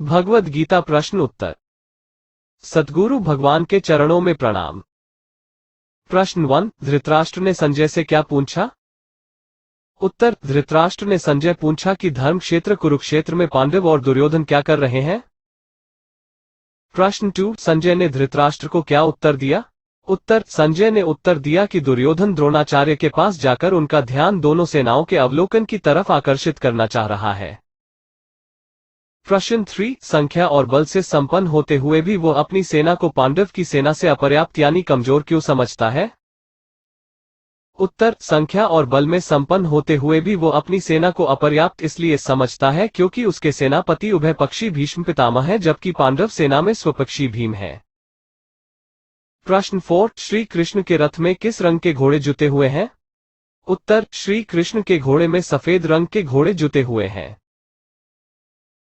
भगवद गीता प्रश्न उत्तर। सद्गुरु भगवान के चरणों में प्रणाम। प्रश्न 1, धृतराष्ट्र ने संजय से क्या पूछा? उत्तर, धृतराष्ट्र ने संजय पूछा कि धर्म क्षेत्र कुरुक्षेत्र में पांडव और दुर्योधन क्या कर रहे हैं। प्रश्न 2, संजय ने धृतराष्ट्र को क्या उत्तर दिया? उत्तर, संजय ने उत्तर दिया कि दुर्योधन द्रोणाचार्य के पास जाकर उनका ध्यान दोनों सेनाओं के अवलोकन की तरफ आकर्षित करना चाह रहा है। प्रश्न 3, संख्या और बल से संपन्न होते हुए भी वो अपनी सेना को पांडव की सेना से अपर्याप्त यानी कमजोर क्यों समझता है? उत्तर, संख्या और बल में संपन्न होते हुए भी वो अपनी सेना को अपर्याप्त इसलिए समझता है क्योंकि उसके सेनापति उभयपक्षी भीष्म पितामह है जबकि पांडव सेना में स्वपक्षी भीम है। प्रश्न 4, श्री कृष्ण के रथ में किस रंग के घोड़े जुते हुए हैं? उत्तर, श्री कृष्ण के घोड़े में सफेद रंग के घोड़े जुते हुए हैं।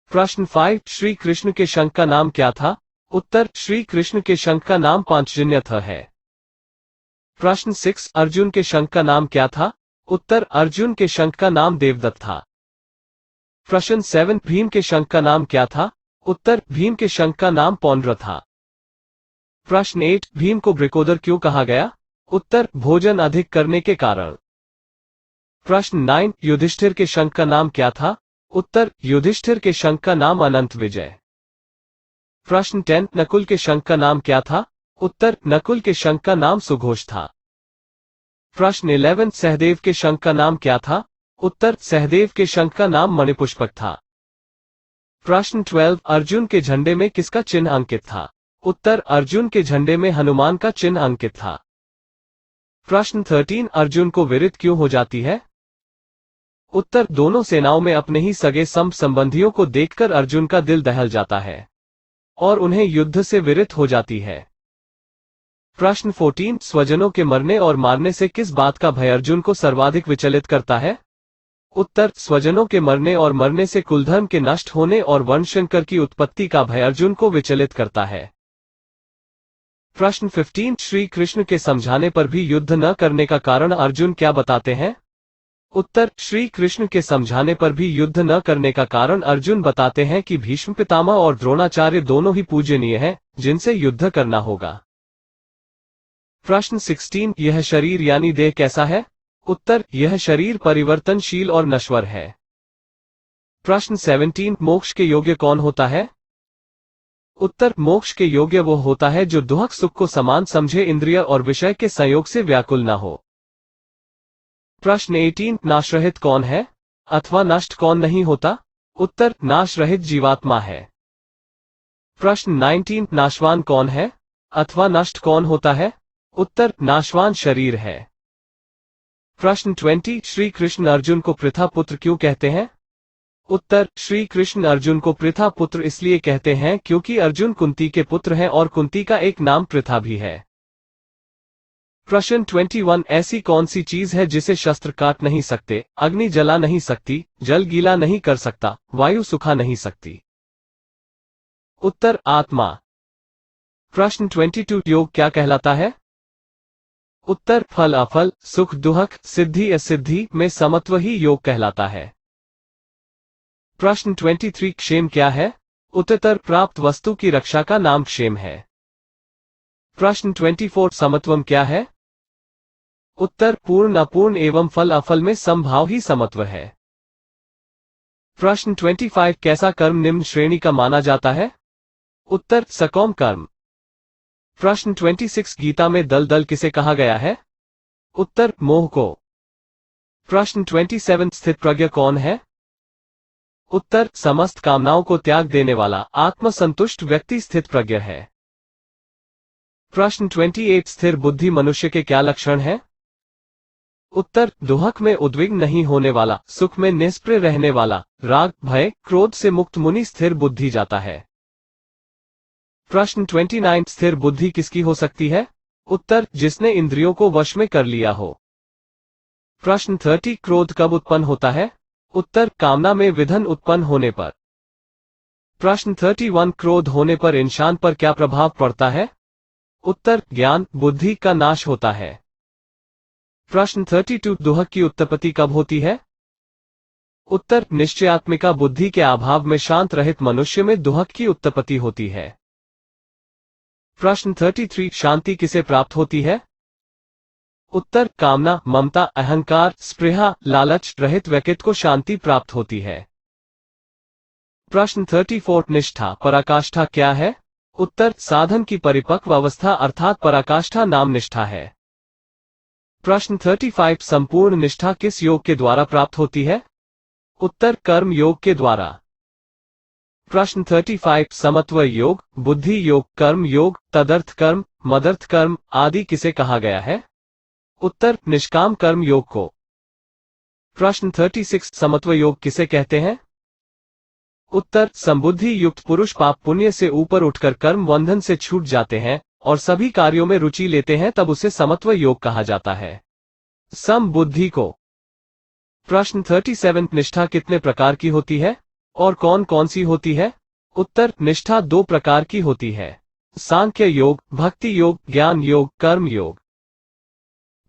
प्रश्न 5, श्री कृष्ण के शंख का नाम क्या था? उत्तर, श्री कृष्ण के शंख का नाम पांचजन्य है। प्रश्न 6, अर्जुन के शंख का नाम क्या था? उत्तर, अर्जुन के शंख का नाम देवदत्त था। प्रश्न 7, भीम के शंख का नाम क्या था? उत्तर, भीम के शंख का नाम पौंड्र था। प्रश्न 8, भीम को वृकोदर क्यों कहा गया? उत्तर, भोजन अधिक करने के कारण। प्रश्न 9, युधिष्ठिर के शंख का नाम क्या था? उत्तर, युधिष्ठिर के शंख का नाम अनंत विजय। प्रश्न 10, नकुल के शंख का नाम क्या था? उत्तर, नकुल के शंख का नाम सुघोष था। प्रश्न 11, सहदेव के शंख का नाम क्या था? उत्तर, सहदेव के शंख का नाम मणिपुष्पक था। प्रश्न 12, अर्जुन के झंडे में किसका चिन्ह अंकित था? उत्तर, अर्जुन के झंडे में हनुमान का चिन्ह अंकित था। प्रश्न 13, अर्जुन को विरत क्यों हो जाती है? उत्तर, दोनों सेनाओं में अपने ही सगे संबंधियों को देखकर अर्जुन का दिल दहल जाता है और उन्हें युद्ध से विरत हो जाती है। प्रश्न 14, स्वजनों के मरने और मारने से किस बात का भय अर्जुन को सर्वाधिक विचलित करता है? उत्तर, स्वजनों के मरने और मरने से कुलधर्म के नष्ट होने और वर्णशंकर की उत्पत्ति का भय अर्जुन को विचलित करता है। प्रश्न 15, श्री कृष्ण के समझाने पर भी युद्ध न करने का कारण अर्जुन क्या बताते हैं? उत्तर, श्री कृष्ण के समझाने पर भी युद्ध न करने का कारण अर्जुन बताते हैं कि भीष्म पितामह और द्रोणाचार्य दोनों ही पूजनीय हैं, जिनसे युद्ध करना होगा। प्रश्न 16, यह शरीर यानी देह कैसा है? उत्तर, यह शरीर परिवर्तनशील और नश्वर है। प्रश्न 17, मोक्ष के योग्य कौन होता है? उत्तर, मोक्ष के योग्य वो होता है जो दुहक सुख को समान समझे, इंद्रिय और विषय के संयोग से व्याकुल न हो। प्रश्न 18, नाशरहित कौन है अथवा नष्ट कौन नहीं होता? उत्तर, नाशरहित जीवात्मा है। प्रश्न 19, नाशवान कौन है अथवा नष्ट कौन होता है? उत्तर, नाशवान शरीर है। प्रश्न 20, श्री कृष्ण अर्जुन को पृथा पुत्र क्यों कहते हैं? उत्तर, श्री कृष्ण अर्जुन को पृथा पुत्र इसलिए कहते हैं क्योंकि अर्जुन कुंती के पुत्र हैं और कुंती का एक नाम पृथा भी है। प्रश्न 21, ऐसी कौन सी चीज है जिसे शस्त्र काट नहीं सकते, अग्नि जला नहीं सकती, जल गीला नहीं कर सकता, वायु सुखा नहीं सकती? उत्तर, आत्मा। प्रश्न 22, योग क्या कहलाता है? उत्तर, फल अफल, सुख दुहक, सिद्धि असिद्धि में समत्व ही योग कहलाता है। प्रश्न 23, क्षेम क्या है? उत्तर, प्राप्त वस्तु की रक्षा का नाम क्षेम है। प्रश्न 24, समत्वम क्या है? उत्तर, पूर्ण अपूर्ण एवं फल अफल में समभाव ही समत्व है। प्रश्न 25, कैसा कर्म निम्न श्रेणी का माना जाता है? उत्तर, सकौम कर्म। प्रश्न 26, गीता में दल दल किसे कहा गया है? उत्तर, मोह को। प्रश्न 27, स्थित प्रज्ञ कौन है? उत्तर, समस्त कामनाओं को त्याग देने वाला आत्मसंतुष्ट व्यक्ति स्थित प्रज्ञ है। प्रश्न 28, स्थिर बुद्धि मनुष्य के क्या लक्षण है? उत्तर, दुहक में उद्विग्न नहीं होने वाला, सुख में निष्प्रिय रहने वाला, राग भय क्रोध से मुक्त मुनि स्थिर बुद्धि जाता है। प्रश्न 29, स्थिर बुद्धि किसकी हो सकती है? उत्तर, जिसने इंद्रियों को वश में कर लिया हो। प्रश्न 30, क्रोध कब उत्पन्न होता है? उत्तर, कामना में विघ्न उत्पन्न होने पर। प्रश्न 31, क्रोध होने पर इंसान पर क्या प्रभाव पड़ता है? उत्तर, ज्ञान बुद्धि का नाश होता है। प्रश्न 32, दुहक की उत्पत्ति कब होती है? उत्तर निश्चयात्मिका बुद्धि के अभाव में शांत रहित मनुष्य में दुहक की उत्पत्ति होती है। प्रश्न 33 शांति किसे प्राप्त होती है? उत्तर कामना, ममता, अहंकार, स्पृहा, लालच रहित व्यक्ति को शांति प्राप्त होती है। प्रश्न 34 निष्ठा पराकाष्ठा क्या है? उत्तर साधन की परिपक्व अवस्था अर्थात पराकाष्ठा नाम निष्ठा है। प्रश्न 35 संपूर्ण निष्ठा किस योग के द्वारा प्राप्त होती है? उत्तर कर्म योग के द्वारा। प्रश्न 35 समत्व योग, बुद्धि योग, कर्म योग, तदर्थ कर्म, मदर्थ कर्म आदि किसे कहा गया है? उत्तर निष्काम कर्म योग को। प्रश्न 36 समत्व योग किसे कहते हैं? उत्तर संबुद्धि युक्त पुरुष पाप पुण्य से ऊपर उठकर कर्म बंधन से छूट जाते हैं और सभी कार्यों में रुचि लेते हैं, तब उसे समत्व योग कहा जाता है। समबुद्धि को। प्रश्न 37 निष्ठा कितने प्रकार की होती है और कौन कौन सी होती है? उत्तर निष्ठा 2 प्रकार की होती है, सांख्य योग, भक्ति योग, ज्ञान योग, कर्म योग।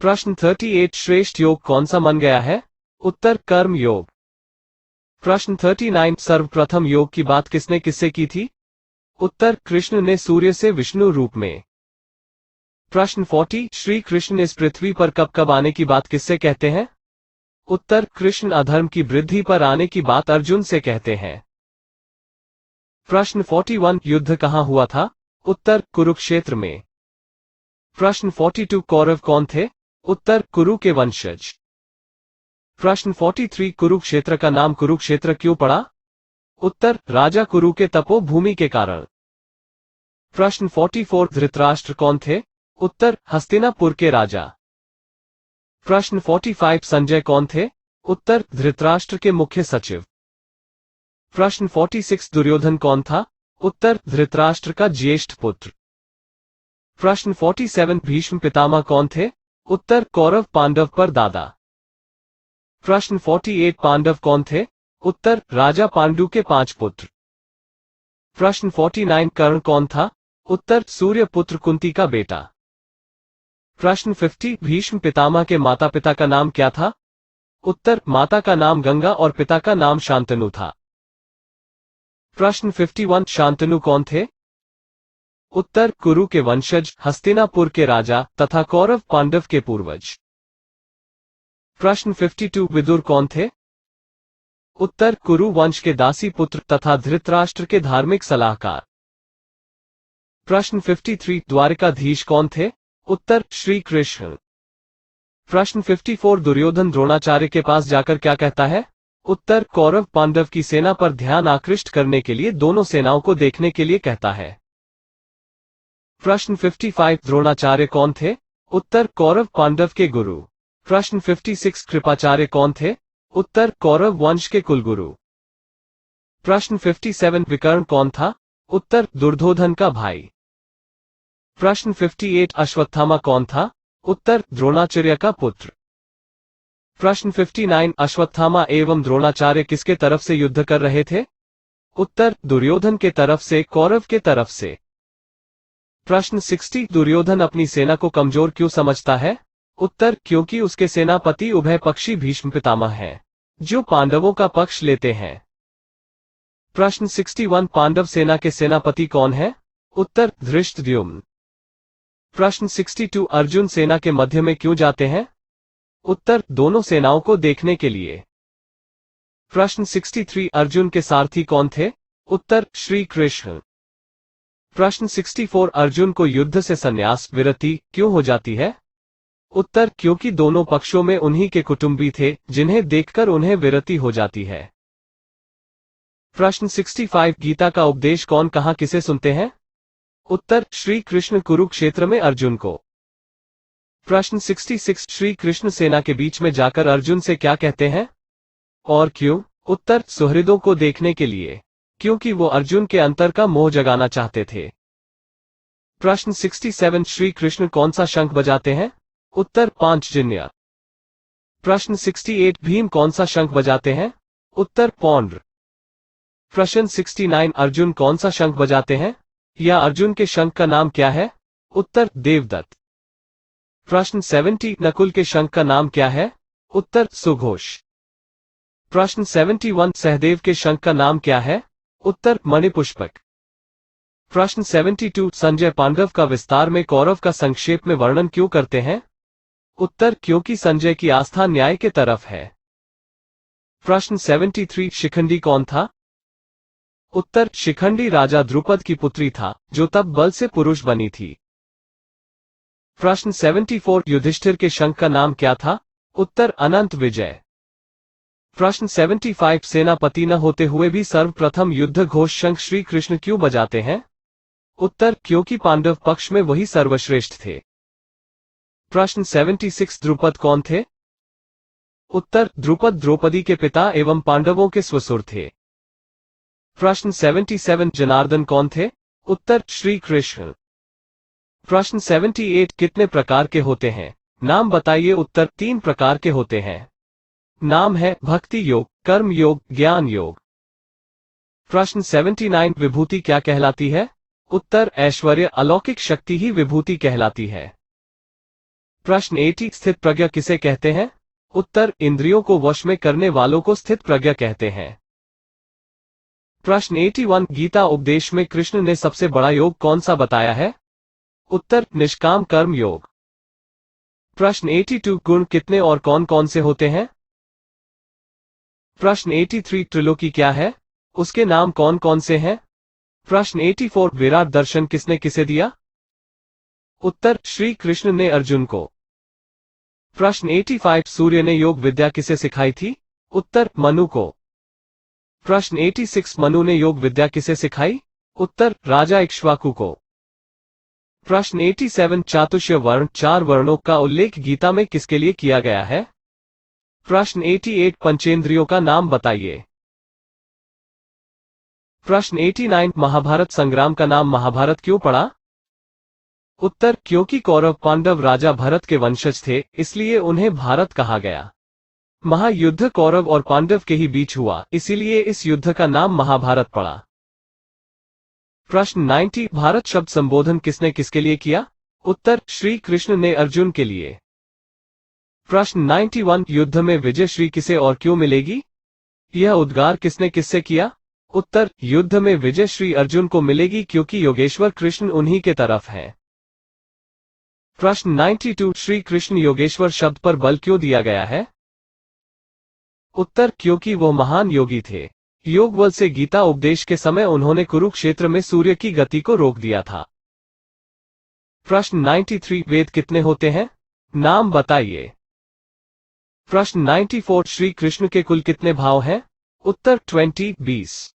प्रश्न 38 श्रेष्ठ योग कौन सा मन गया है? उत्तर कर्म योग। प्रश्न 39 सर्वप्रथम योग की बात किसने किससे की थी? उत्तर कृष्ण ने सूर्य से विष्णु रूप में। प्रश्न 40 श्री कृष्ण इस पृथ्वी पर कब कब आने की बात किससे कहते हैं? उत्तर कृष्ण अधर्म की वृद्धि पर आने की बात अर्जुन से कहते हैं। प्रश्न 41 युद्ध कहां हुआ था? उत्तर कुरुक्षेत्र में। प्रश्न 42 कौरव कौन थे? उत्तर कुरु के वंशज। प्रश्न 43 कुरुक्षेत्र का नाम कुरुक्षेत्र क्यों पड़ा? उत्तर राजा कुरु के तपोभूमि के कारण। प्रश्न 44 धृतराष्ट्र कौन थे? उत्तर हस्तिनापुर के राजा। प्रश्न 45 संजय कौन थे? उत्तर धृतराष्ट्र के मुख्य सचिव। प्रश्न 46 दुर्योधन कौन था? उत्तर धृतराष्ट्र का ज्येष्ठ पुत्र। प्रश्न 47 भीष्म पितामह कौन थे? उत्तर कौरव पांडव पर दादा। प्रश्न 48 पांडव कौन थे? उत्तर राजा पांडु के 5 पुत्र। प्रश्न 49 कर्ण कौन था? उत्तर सूर्य पुत्र कुंती का बेटा। प्रश्न 50 भीष्म पितामह के माता पिता का नाम क्या था? उत्तर माता का नाम गंगा और पिता का नाम शांतनु था। प्रश्न 51 शांतनु कौन थे? उत्तर कुरु के वंशज, हस्तिनापुर के राजा तथा कौरव पांडव के पूर्वज। प्रश्न 52 विदुर कौन थे? उत्तर कुरु वंश के दासी पुत्र तथा धृतराष्ट्र के धार्मिक सलाहकार। प्रश्न 53 द्वारिकाधीश कौन थे? उत्तर श्री कृष्ण। प्रश्न 54 दुर्योधन द्रोणाचार्य के पास जाकर क्या कहता है? उत्तर कौरव पांडव की सेना पर ध्यान आकृष्ट करने के लिए दोनों सेनाओं को देखने के लिए कहता है। प्रश्न 55 द्रोणाचार्य कौन थे? उत्तर कौरव पांडव के गुरु। प्रश्न 56 कृपाचार्य कौन थे? उत्तर कौरव वंश के कुलगुरु। प्रश्न 57 विकर्ण कौन था? उत्तर दुर्योधन का भाई। प्रश्न 58 अश्वत्थामा कौन था? उत्तर द्रोणाचार्य का पुत्र। प्रश्न 59 अश्वत्थामा एवं द्रोणाचार्य किसके तरफ से युद्ध कर रहे थे? उत्तर दुर्योधन के तरफ से, कौरव के तरफ से। प्रश्न 60 दुर्योधन अपनी सेना को कमजोर क्यों समझता है? उत्तर क्योंकि उसके सेनापति उभय पक्षी भीष्म पितामह हैं, जो पांडवों का पक्ष लेते हैं। प्रश्न 61 पांडव सेना के सेनापति कौन है? उत्तर धृष्टद्युम्न। प्रश्न 62 अर्जुन सेना के मध्य में क्यों जाते हैं? उत्तर दोनों सेनाओं को देखने के लिए। प्रश्न 63 अर्जुन के सारथी कौन थे? उत्तर श्री कृष्ण। प्रश्न 64 अर्जुन को युद्ध से संन्यास विरति क्यों हो जाती है? उत्तर क्योंकि दोनों पक्षों में उन्हीं के कुटुंबी थे, जिन्हें देखकर उन्हें विरति हो जाती है। प्रश्न 65 गीता का उपदेश कौन कहां किसे सुनते हैं? उत्तर श्री कृष्ण कुरुक्षेत्र में अर्जुन को। प्रश्न 66 श्री कृष्ण सेना के बीच में जाकर अर्जुन से क्या कहते हैं और क्यों? उत्तर सुहृदों को देखने के लिए, क्योंकि वो अर्जुन के अंतर का मोह जगाना चाहते थे। प्रश्न 67 श्री कृष्ण कौन सा शंख बजाते हैं? उत्तर पांचजन्य। प्रश्न 68 भीम कौन सा शंख बजाते हैं? उत्तर पौंड्र। प्रश्न 69 अर्जुन कौन सा शंख बजाते हैं या अर्जुन के शंख का नाम क्या है? उत्तर देवदत्त। प्रश्न 70 नकुल के शंख का नाम क्या है? उत्तर सुघोष। प्रश्न 71 सहदेव के शंख का नाम क्या है? उत्तर मणिपुष्पक। प्रश्न 72 संजय पांडव का विस्तार में कौरव का संक्षेप में वर्णन क्यों करते हैं? उत्तर क्योंकि संजय की आस्था न्याय के तरफ है। प्रश्न 73 शिखंडी कौन था? उत्तर शिखंडी राजा द्रुपद की पुत्री था, जो तब बल से पुरुष बनी थी। प्रश्न 74 युधिष्ठिर के शंख का नाम क्या था? उत्तर अनंत विजय। प्रश्न 75 सेनापति न होते हुए भी सर्वप्रथम युद्ध घोष शंख श्री कृष्ण क्यों बजाते हैं? उत्तर क्योंकि पांडव पक्ष में वही सर्वश्रेष्ठ थे। प्रश्न 76 द्रुपद कौन थे? उत्तर द्रुपद द्रौपदी के पिता एवं पांडवों के ससुर थे। प्रश्न 77 जनार्दन कौन थे? उत्तर श्री कृष्ण। प्रश्न 78 कितने प्रकार के होते हैं? नाम बताइए। उत्तर 3 प्रकार के होते हैं। नाम है भक्ति योग, कर्म योग, ज्ञान योग। प्रश्न 79 विभूति क्या कहलाती है? उत्तर ऐश्वर्य, अलौकिक शक्ति ही विभूति कहलाती है। प्रश्न 80 स्थित प्रज्ञा किसे कहते हैं? उत्तर इंद्रियों को वश में करने वालों को स्थित प्रज्ञा कहते हैं। प्रश्न 81 गीता उपदेश में कृष्ण ने सबसे बड़ा योग कौन सा बताया है? उत्तर निष्काम कर्म योग। प्रश्न 82 गुण कितने और कौन कौन से होते हैं? प्रश्न 83 त्रिलोकी क्या है? उसके नाम कौन कौन से हैं? प्रश्न 84 विराट दर्शन किसने किसे दिया? उत्तर श्री कृष्ण ने अर्जुन को। प्रश्न 85 सूर्य ने योग विद्या किसे सिखाई थी? उत्तर मनु को। प्रश्न 86 मनु ने योग विद्या किसे सिखाई? उत्तर राजा इक्ष्वाकु को। प्रश्न 87 चातुष्य वर्ण 4 वर्णों का उल्लेख गीता में किसके लिए किया गया है? प्रश्न 88 पंचेंद्रियों का नाम बताइए। प्रश्न 89 महाभारत संग्राम का नाम महाभारत क्यों पड़ा? उत्तर क्योंकि कौरव पांडव राजा भरत के वंशज थे, इसलिए उन्हें भारत कहा गया। महायुद्ध कौरव और पांडव के ही बीच हुआ, इसीलिए इस युद्ध का नाम महाभारत पड़ा। प्रश्न 90 भारत शब्द संबोधन किसने किसके लिए किया? उत्तर श्री कृष्ण ने अर्जुन के लिए। प्रश्न 91 युद्ध में विजय श्री किसे और क्यों मिलेगी? यह उद्गार किसने किससे किया? उत्तर युद्ध में विजय श्री अर्जुन को मिलेगी क्योंकि योगेश्वर कृष्ण उन्हीं के तरफ है। प्रश्न 92 श्री कृष्ण योगेश्वर शब्द पर बल क्यों दिया गया है? उत्तर क्योंकि वो महान योगी थे। योग बल से गीता उपदेश के समय उन्होंने कुरुक्षेत्र में सूर्य की गति को रोक दिया था। प्रश्न 93 वेद कितने होते हैं? नाम बताइए। प्रश्न 94 श्री कृष्ण के कुल कितने भाव हैं? उत्तर 20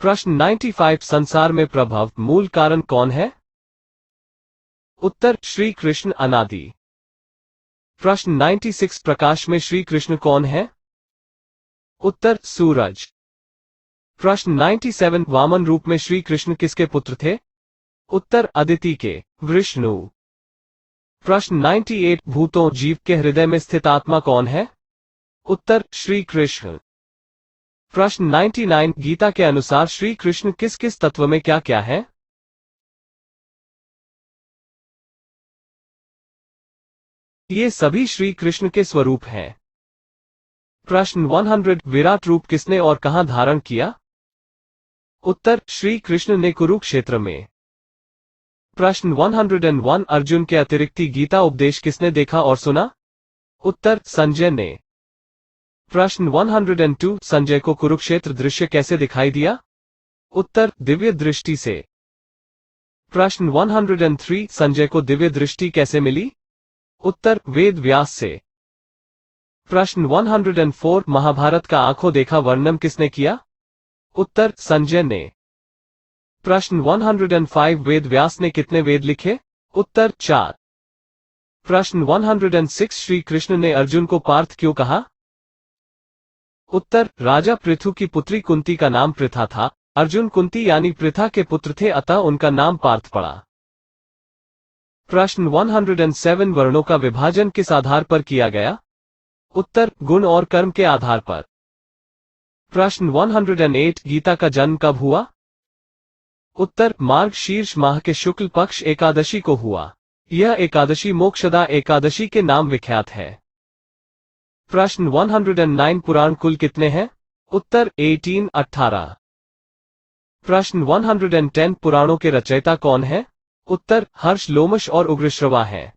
प्रश्न 95 संसार में प्रभव मूल कारण कौन है? उत्तर श्री कृष्ण अनादि। प्रश्न 96 प्रकाश में श्री कृष्ण कौन है? उत्तर सूरज। प्रश्न 97 वामन रूप में श्री कृष्ण किसके पुत्र थे? उत्तर अदिति के, विष्णु। प्रश्न 98 भूतों जीव के हृदय में स्थित आत्मा कौन है? उत्तर श्री कृष्ण। प्रश्न 99 गीता के अनुसार श्री कृष्ण किस किस तत्व में क्या क्या है? ये सभी श्री कृष्ण के स्वरूप हैं। प्रश्न 100 विराट रूप किसने और कहां धारण किया? उत्तर श्री कृष्ण ने कुरुक्षेत्र में। प्रश्न 101 अर्जुन के अतिरिक्त गीता उपदेश किसने देखा और सुना? उत्तर संजय ने। प्रश्न 102 संजय को कुरुक्षेत्र दृश्य कैसे दिखाई दिया? उत्तर दिव्य दृष्टि से। प्रश्न 103 संजय को दिव्य दृष्टि कैसे मिली? उत्तर वेद व्यास से। प्रश्न 104 महाभारत का आंखों देखा वर्णन किसने किया? उत्तर संजय ने। प्रश्न 105 वेद व्यास ने कितने वेद लिखे? उत्तर 4। प्रश्न 106 श्री कृष्ण ने अर्जुन को पार्थ क्यों कहा? उत्तर राजा पृथु की पुत्री कुंती का नाम पृथा था, अर्जुन कुंती यानी पृथा के पुत्र थे, अतः उनका नाम पार्थ पड़ा। प्रश्न 107 वर्णों का विभाजन किस आधार पर किया गया? उत्तर गुण और कर्म के आधार पर। प्रश्न 108 गीता का जन्म कब हुआ? उत्तर मार्ग शीर्ष माह के शुक्ल पक्ष एकादशी को हुआ। यह एकादशी मोक्षदा एकादशी के नाम विख्यात है। प्रश्न 109 पुराण कुल कितने हैं? उत्तर 18 प्रश्न 110 पुराणों के रचयिता कौन है? उत्तर हर्ष, लोमश और उग्रश्रवा हैं।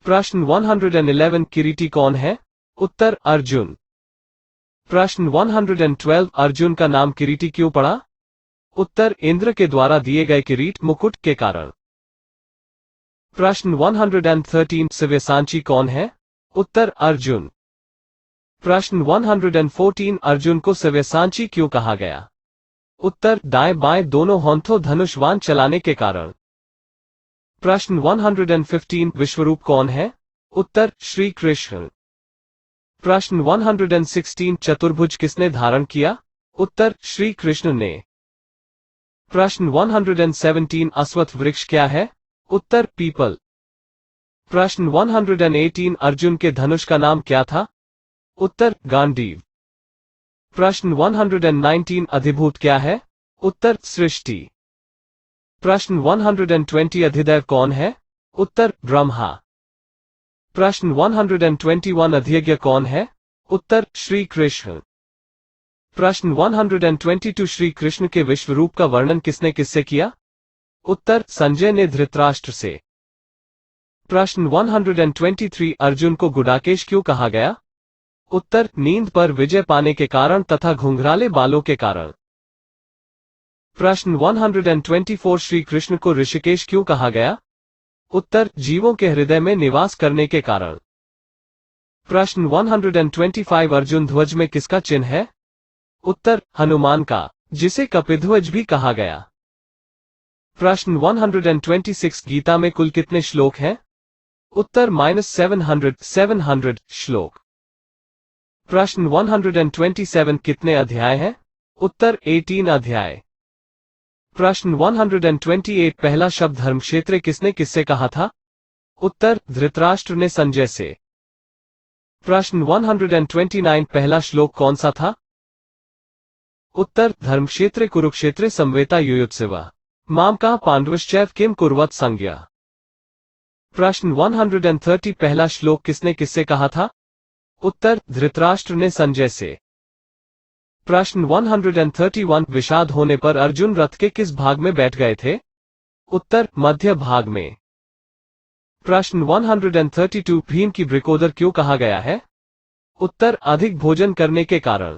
प्रश्न 111 किरीटी कौन है? उत्तर अर्जुन। प्रश्न 112 अर्जुन का नाम किरीटी क्यों पड़ा? उत्तर इंद्र के द्वारा दिए गए किरीट मुकुट के कारण। प्रश्न 113 सव्यसाची कौन है? उत्तर अर्जुन। प्रश्न 114 अर्जुन को सव्यसाची क्यों कहा गया? उत्तर दाएं बाएं दोनों हाथों धनुषबाण चलाने के कारण। प्रश्न 115 विश्वरूप कौन है? उत्तर श्री कृष्ण। प्रश्न 116 चतुर्भुज किसने धारण किया? उत्तर श्री कृष्ण ने। प्रश्न 117 अश्वत्थ वृक्ष क्या है? उत्तर पीपल। प्रश्न 118 अर्जुन के धनुष का नाम क्या था? उत्तर गांडीव। प्रश्न 119 अधिभूत क्या है? उत्तर सृष्टि। प्रश्न 120 अधिदैव कौन है? उत्तर ब्रह्मा। प्रश्न 121 अधियज्ञ कौन है? उत्तर श्री कृष्ण। प्रश्न 122 श्री कृष्ण के विश्वरूप का वर्णन किसने किससे किया? उत्तर संजय ने धृतराष्ट्र से। प्रश्न 123 अर्जुन को गुडाकेश क्यों कहा गया? उत्तर नींद पर विजय पाने के कारण तथा घुंघराले बालों के कारण। प्रश्न 124 श्री कृष्ण को ऋषिकेश क्यों कहा गया? उत्तर जीवों के हृदय में निवास करने के कारण। प्रश्न 125 अर्जुन ध्वज में किसका चिन्ह है? उत्तर हनुमान का, जिसे कपिध्वज भी कहा गया। प्रश्न 126 गीता में कुल कितने श्लोक हैं? उत्तर -700 श्लोक। प्रश्न 127 कितने अध्याय हैं? उत्तर 18 अध्याय। प्रश्न 128 पहला शब्द धर्मक्षेत्र किसने किससे कहा था? उत्तर धृतराष्ट्र ने संजय से। प्रश्न 129 पहला श्लोक कौन सा था? उत्तर धर्मक्षेत्रे कुरुक्षेत्रे समवेता युयुत्सवः माम का पांडवश्चैव किम कुर्वत संज्ञा। प्रश्न 130 पहला श्लोक किसने किससे कहा था? उत्तर धृतराष्ट्र ने संजय से। प्रश्न 131 विषाद होने पर अर्जुन रथ के किस भाग में बैठ गए थे? उत्तर मध्य भाग में। प्रश्न 132 भीम की वृकोदर क्यों कहा गया है? उत्तर अधिक भोजन करने के कारण।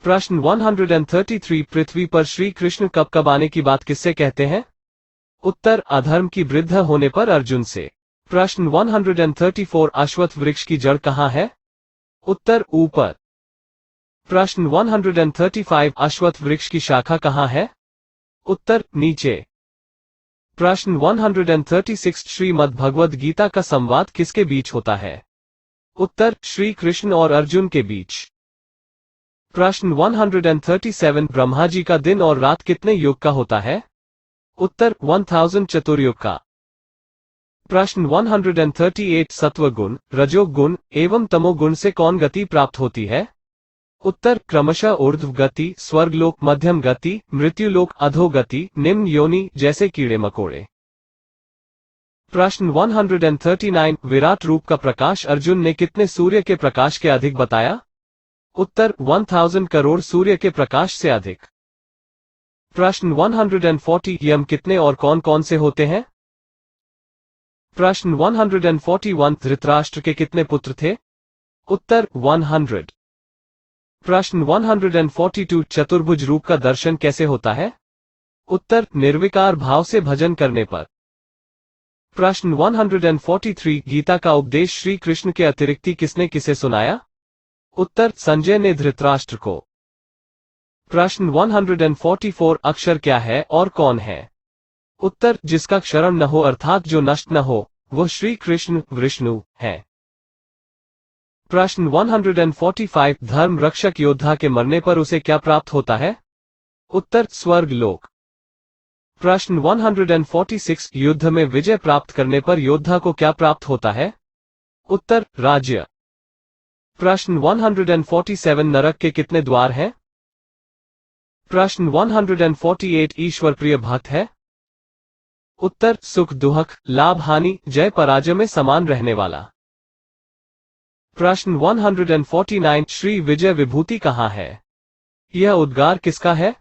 प्रश्न 133 पृथ्वी पर श्री कृष्ण कब कब आने की बात किससे कहते हैं? उत्तर अधर्म की वृद्धि होने पर अर्जुन से। प्रश्न 134 अश्वत्थ वृक्ष की जड़ कहाँ है? उत्तर ऊपर। प्रश्न 135 अश्वत्थ वृक्ष की शाखा कहाँ है? उत्तर नीचे। प्रश्न 136 श्रीमद् भगवद गीता का संवाद किसके बीच होता है? उत्तर श्री कृष्ण और अर्जुन के बीच। प्रश्न 137 ब्रह्मा जी का दिन और रात कितने युग का होता है? उत्तर 1000 चतुर्युग का। प्रश्न 138 सत्वगुण, रजोगुण एवं तमोगुण से कौन गति प्राप्त होती है? उत्तर क्रमशः ऊर्ध्व गति, स्वर्गलोक, मध्यम गति, मृत्युलोक, अधोगति, निम्न योनि जैसे कीड़े मकोड़े। प्रश्न 139 विराट रूप का प्रकाश अर्जुन ने कितने सूर्य के प्रकाश के अधिक बताया? उत्तर 1000 करोड़ सूर्य के प्रकाश से अधिक। प्रश्न 140 यम कितने और कौन कौन से होते हैं? प्रश्न 141 धृतराष्ट्र के कितने पुत्र थे? उत्तर 100। प्रश्न 142 चतुर्भुज रूप का दर्शन कैसे होता है? उत्तर निर्विकार भाव से भजन करने पर। प्रश्न 143 गीता का उपदेश श्री कृष्ण के अतिरिक्त किसने किसे सुनाया? उत्तर संजय ने धृतराष्ट्र को। प्रश्न 144 अक्षर क्या है और कौन है? उत्तर जिसका क्षरण न हो अर्थात जो नष्ट न हो, वो श्री कृष्ण विष्णु है। प्रश्न 145 धर्म रक्षक योद्धा के मरने पर उसे क्या प्राप्त होता है? उत्तर स्वर्ग लोक। प्रश्न 146 युद्ध में विजय प्राप्त करने पर योद्धा को क्या प्राप्त होता है? उत्तर राज्य। प्रश्न 147 नरक के कितने द्वार हैं? प्रश्न 148 ईश्वर प्रिय भक्त है? उत्तर सुख दुख, लाभ हानि, जय पराजय में समान रहने वाला। प्रश्न 149 श्री विजय विभूति कहाँ है? यह उद्गार किसका है?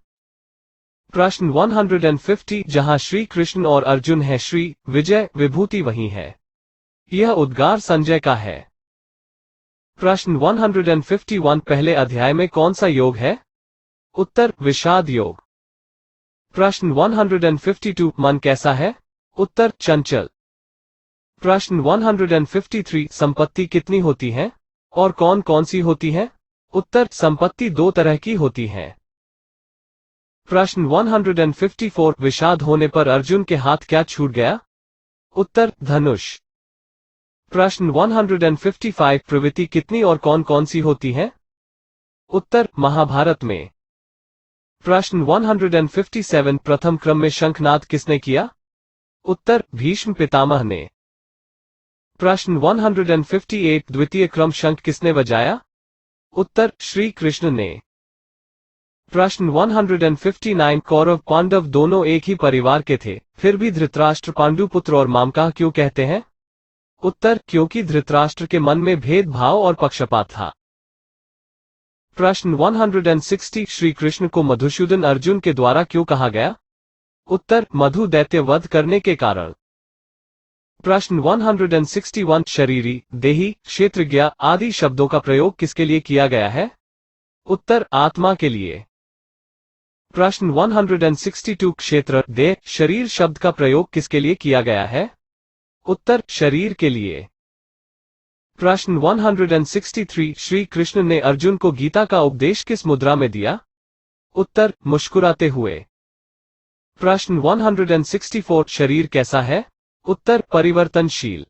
प्रश्न 150 जहां श्री कृष्ण और अर्जुन है श्री विजय विभूति वहीं है। यह उद्गार संजय का है। प्रश्न 151 पहले अध्याय में कौन सा योग है? उत्तर विषाद योग। प्रश्न 152 मन कैसा है? उत्तर चंचल। प्रश्न 153 संपत्ति कितनी होती है और कौन कौन सी होती है? उत्तर संपत्ति दो तरह की होती है। प्रश्न 154 विषाद होने पर अर्जुन के हाथ क्या छूट गया? उत्तर धनुष। प्रश्न 155 प्रवृत्ति कितनी और कौन कौन सी होती है? उत्तर महाभारत में। प्रश्न 157 प्रथम क्रम में शंखनाद किसने किया? उत्तर भीष्म पितामह ने। प्रश्न 158 द्वितीय क्रम शंख किसने बजाया? उत्तर श्री कृष्ण ने। प्रश्न 159 कौरव पांडव दोनों एक ही परिवार के थे, फिर भी धृतराष्ट्र पांडुपुत्र और मामकाह क्यों कहते हैं? उत्तर क्योंकि धृतराष्ट्र के मन में भेदभाव और पक्षपात था। प्रश्न 160 श्री कृष्ण को मधुसूदन अर्जुन के द्वारा क्यों कहा गया? उत्तर मधु दैत्य वध करने के कारण। प्रश्न 161 शरीरी, देही, क्षेत्रज्ञ आदि शब्दों का प्रयोग किसके लिए किया गया है? उत्तर आत्मा के लिए। प्रश्न 162 क्षेत्र, देह, शरीर शब्द का प्रयोग किसके लिए किया गया है? उत्तर शरीर के लिए। प्रश्न 163 श्री कृष्ण ने अर्जुन को गीता का उपदेश किस मुद्रा में दिया? उत्तर मुस्कुराते हुए। प्रश्न 164 शरीर कैसा है? उत्तर परिवर्तनशील।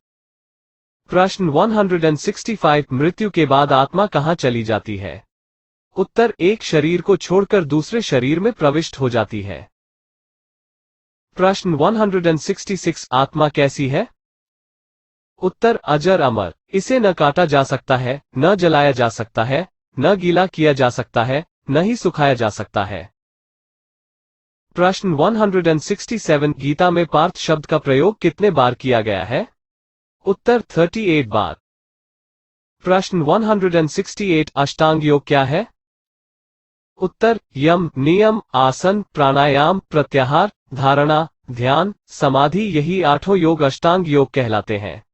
प्रश्न 165 मृत्यु के बाद आत्मा कहां चली जाती है? उत्तर एक शरीर को छोड़कर दूसरे शरीर में प्रविष्ट हो जाती है। प्रश्न 166 आत्मा कैसी है? उत्तर अजर अमर, इसे न काटा जा सकता है, न जलाया जा सकता है, न गीला किया जा सकता है, न ही सुखाया जा सकता है। प्रश्न 167 गीता में पार्थ शब्द का प्रयोग कितने बार किया गया है? उत्तर 38 बार। प्रश्न 168 अष्टांग योग क्या है? उत्तर यम, नियम, आसन, प्राणायाम, प्रत्याहार, धारणा, ध्यान, समाधि यही आठों योग अष्टांग योग कहलाते हैं।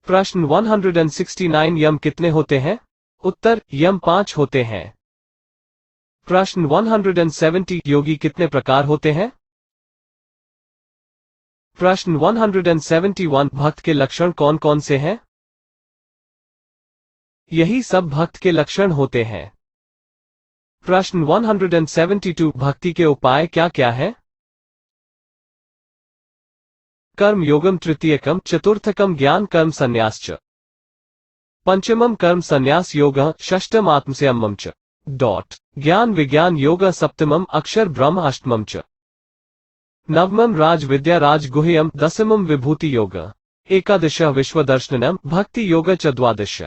प्रश्न 169 यम कितने होते हैं? उत्तर यम 5 होते हैं। प्रश्न 170 योगी कितने प्रकार होते हैं? प्रश्न 171 भक्त के लक्षण कौन कौन से हैं? यही सब भक्त के लक्षण होते हैं। प्रश्न 172 भक्ति के उपाय क्या क्या है? कर्म योगम तृतीयकम चतुर्थकम ज्ञान कर्म संन्यासच पंचमम कर्म संन्यास योगः षष्ठम आत्मसंयमम् च ज्ञान विज्ञान योग सप्तमम अक्षर ब्रह्म अष्टमम च नवमम राज विद्या राज गुह्यम दशमम विभूति योग एकादश विश्वदर्शनम भक्ति योग च द्वादश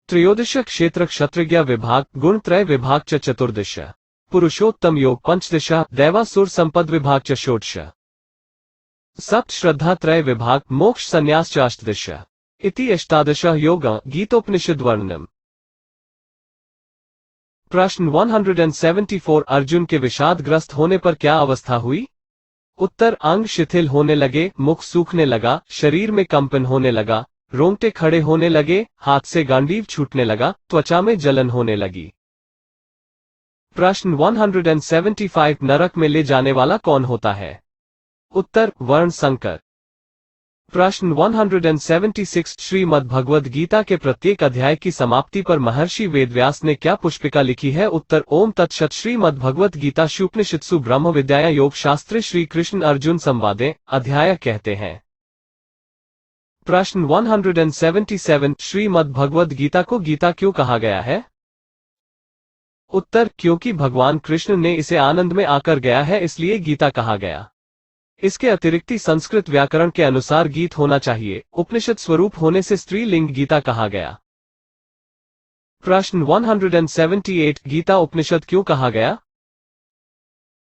त्रयोदश क्षेत्र क्षत्रज्ञ विभाग गुण त्रय विभाग च चतुर्दश पुरुषोत्तम योग पंचदश दैवासुर संपद विभाग च षोडश सप्त श्रद्धा त्रय विभाग मोक्ष संन्यास च अष्टदश इति अष्टादश योग गीतोपनिषद वर्णनम। प्रश्न 174 अर्जुन के विषादग्रस्त होने पर क्या अवस्था हुई? उत्तर अंग शिथिल होने लगे, मुख सूखने लगा, शरीर में कंपन होने लगा, रोंगटे खड़े होने लगे, हाथ से गांडीव छूटने लगा, त्वचा में जलन होने लगी। प्रश्न 175 नरक में ले जाने वाला कौन होता है? उत्तर वर्ण संकर। प्रश्न 176 श्रीमद् भगवद गीता के प्रत्येक अध्याय की समाप्ति पर महर्षि वेदव्यास ने क्या पुष्पिका लिखी है? उत्तर ओम तत्सत श्रीमद् भगवद गीता उपनिषत्सु ब्रह्म विद्याया योग शास्त्रे श्री कृष्ण अर्जुन संवादे अध्याय कहते हैं। प्रश्न 177 श्रीमद् भगवद गीता को गीता क्यों कहा गया है? उत्तर क्योंकि भगवान कृष्ण ने इसे आनंद में आकर गया है इसलिए गीता कहा गया। इसके अतिरिक्त संस्कृत व्याकरण के अनुसार गीत होना चाहिए, उपनिषद स्वरूप होने से स्त्रीलिंग गीता कहा गया। प्रश्न 178 गीता उपनिषद क्यों कहा गया?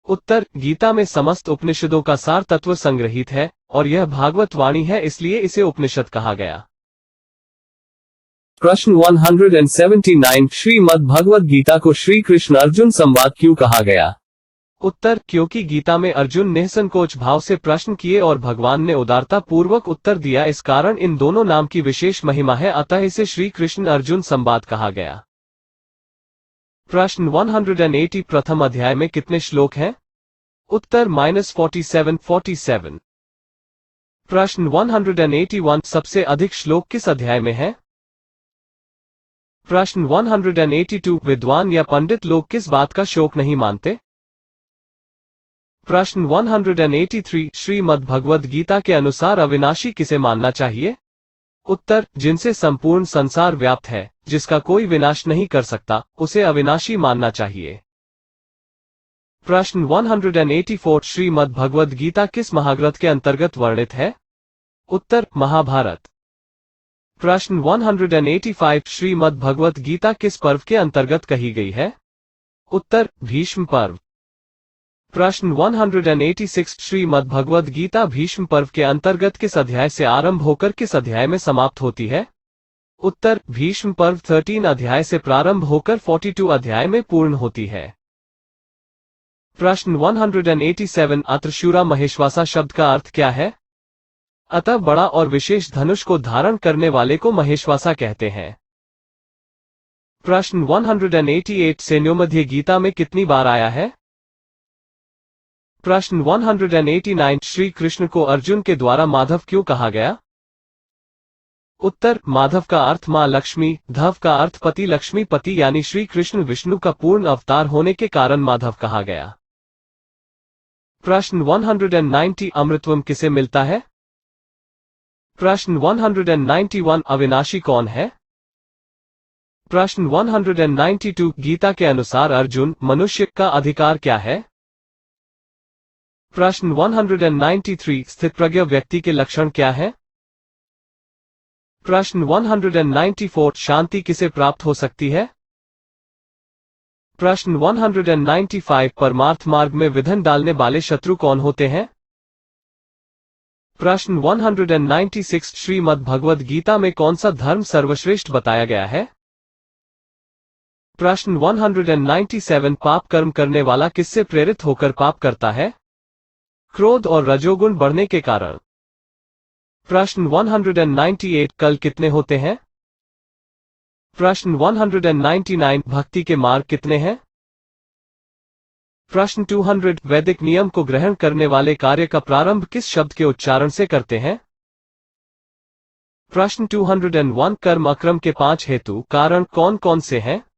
उत्तर गीता में समस्त उपनिषदों का सार तत्व संग्रहित है और यह भागवत वाणी है इसलिए इसे उपनिषद कहा गया। प्रश्न 179 श्रीमद् भगवद गीता को श्री कृष्ण अर्जुन संवाद क्यों कहा गया? उत्तर, क्योंकि गीता में अर्जुन निसंकोच भाव से प्रश्न किए और भगवान ने उदारता पूर्वक उत्तर दिया, इस कारण इन दोनों नाम की विशेष महिमा है, अतः इसे श्री कृष्ण अर्जुन संवाद कहा गया। प्रश्न 180 प्रथम अध्याय में कितने श्लोक हैं? उत्तर -47। प्रश्न 181 सबसे अधिक श्लोक किस अध्याय में है? प्रश्न 182 विद्वान या पंडित लोग किस बात का शोक नहीं मानते? प्रश्न 183 श्रीमद् भगवद गीता के अनुसार अविनाशी किसे मानना चाहिए? उत्तर, जिनसे संपूर्ण संसार व्याप्त है, जिसका कोई विनाश नहीं कर सकता, उसे अविनाशी मानना चाहिए। प्रश्न 184 श्रीमद् भगवद गीता किस महाग्रंथ के अंतर्गत वर्णित है? उत्तर, महाभारत। प्रश्न 185 श्रीमद् भगवद गीता किस पर्व के अंतर्गत कही गई है? उत्तर, भीष्म पर्व। प्रश्न 186 श्रीमद् भगवद गीता भीष्म पर्व के अंतर्गत किस अध्याय से आरंभ होकर किस अध्याय में समाप्त होती है? उत्तर, भीष्म पर्व 13 अध्याय से प्रारंभ होकर 42 अध्याय में पूर्ण होती है। प्रश्न 187 अत्रशूरा महेश्वासा शब्द का अर्थ क्या है? अतः बड़ा और विशेष धनुष को धारण करने वाले को महेश्वासा कहते हैं। प्रश्न 188 सैन्योमध्य गीता में कितनी बार आया है? प्रश्न 189 श्री कृष्ण को अर्जुन के द्वारा माधव क्यों कहा गया? उत्तर, माधव का अर्थ मां लक्ष्मी, धव का अर्थ पति, लक्ष्मी पति, यानी श्री कृष्ण विष्णु का पूर्ण अवतार होने के कारण माधव कहा गया। प्रश्न 190 अमृतत्व किसे मिलता है? प्रश्न 191 अविनाशी कौन है? प्रश्न 192 गीता के अनुसार अर्जुन मनुष्य का अधिकार क्या है? प्रश्न 193 स्थितप्रज्ञ व्यक्ति के लक्षण क्या है? प्रश्न 194 शांति किसे प्राप्त हो सकती है? प्रश्न 195 परमार्थ मार्ग में विघ्न डालने वाले शत्रु कौन होते हैं? प्रश्न 196 श्रीमद् भगवद गीता में कौन सा धर्म सर्वश्रेष्ठ बताया गया है? प्रश्न 197 पाप कर्म करने वाला किससे प्रेरित होकर पाप करता है? क्रोध और रजोगुण बढ़ने के कारण। प्रश्न 198 कल कितने होते हैं? प्रश्न 199 भक्ति के मार्ग कितने हैं? प्रश्न 200 वैदिक नियम को ग्रहण करने वाले कार्य का प्रारंभ किस शब्द के उच्चारण से करते हैं? प्रश्न 201 कर्म अक्रम के 5 हेतु कारण कौन कौन से हैं?